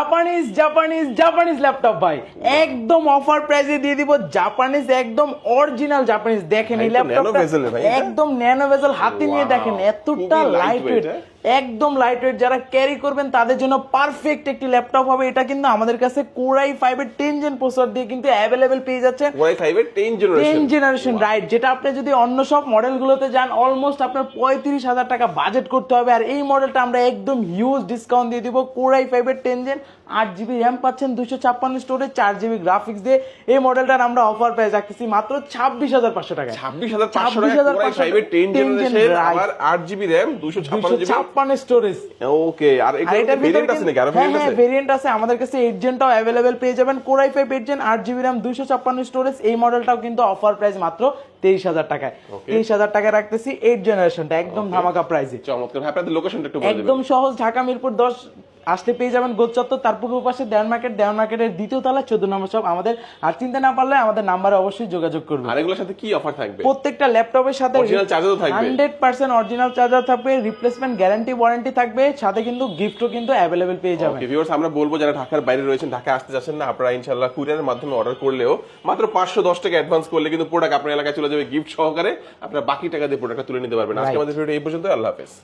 Japanese Japanese Japanese laptop ভাই একদম offer প্রাইসে দিয়ে দিব। জাপানিজ একদম অরিজিনাল জাপানিজ। দেখেন এই ল্যাপটপটা একদম ন্যানো ভেজেল, হাতে নিয়ে দেখেন এতটা লাইট ওয়েট, একদম লাইট ওয়েট। যারা ক্যারি করবেন তাদের জন্য পারফেক্ট একটি ল্যাপটপ হবে। এটা কিন্তু আমাদের কাছে Core i5 এর 10 জেন প্রসেসর দিয়ে কিন্তু অ্যাভেলেবেল পেয়ে যাচ্ছেন। Core i5 এর 10 জেনারেশন রাইট, যেটা আপনি যদি অন্য সব মডেলগুলোতে যান অলমোস্ট আপনার 35,000 টাকা বাজেট করতে হবে। আর এই মডেলটা আমরা একদম হিউজ ডিসকাউন্ট দিয়ে দিব। Core i5 এর 10 জেন 8GB র্যাম পাচ্ছেন, 256 স্টোরেজ, 4GB গ্রাফিক্স দিয়ে এই মডেলটার আমরা অফার প্রাইস রাখতেছি মাত্র 26,500 টাকা। 26,500 টাকা Core i5 এর 10 জেনারেশন আবার 8GB RAM 256 স্টোরেজ। ওকে, আর এটার ভেরিয়েন্ট আছে নাকি? আর ভেরিয়েন্ট আছে? ভেরিয়েন্ট আছে আমাদের কাছে। 8 জেনটাও अवेलेबल পেয়ে যাবেন। Core i5 8 gen 8GB RAM 256 storage. এই মডেলটাও কিন্তু অফার প্রাইস মাত্র 23,000 টাকায়। 23,000 টাকায় রাখতেছি 8 জেনারেশনটা একদম ধামাকা প্রাইসে। চমৎকার। আপনাদের লোকেশনটা একটু বলে দিবেন। একদম সহজ, ঢাকা মিরপুর 10 আসলে পেয়ে যাবেন গোল চত্বর, তার পূর্ব পাশে দেওয়ান মার্কেটের দ্বিতীয় তলা 14 নম্বর শপ আমাদের। আর চিনতে না পারলে আমাদের নাম্বারে অবশ্যই যোগাযোগ করবেন। আর এগুলোর সাথে কি অফার থাকবে? প্রত্যেকটা ল্যাপটপের সাথে অরিজিনাল চার্জারও থাকবে, 100% অরিজিনাল চার্জার থাকবে, রিপ্লেসমেন্ট গ্যারান্টি ওয়ারেন্টি থাকবে, সাথে কিন্তু গিফটও কিন্তু अवेलेबल পেয়ে যাবেন। ওকে ভিউয়ার্স, আমরা বলবো যারা ঢাকার বাইরে রয়েছেন, ঢাকা আসতে যাচ্ছেন না, আপনারা ইনশাআল্লাহ কুরিয়ারের মাধ্যমে অর্ডার করলেও মাত্র 510 টাকা অ্যাডভান্স করলে কিন্তু প্রোডাক্ট আপনার এলাকায় চলে যাবে গিফট সহকারে। আপনারা বাকি টাকা দিয়ে প্রোডাক্টটা তুলে নিতে পারবেন। আজকে আমাদের ভিডিও এই পর্যন্ত। আল্লাহ হাফেজ।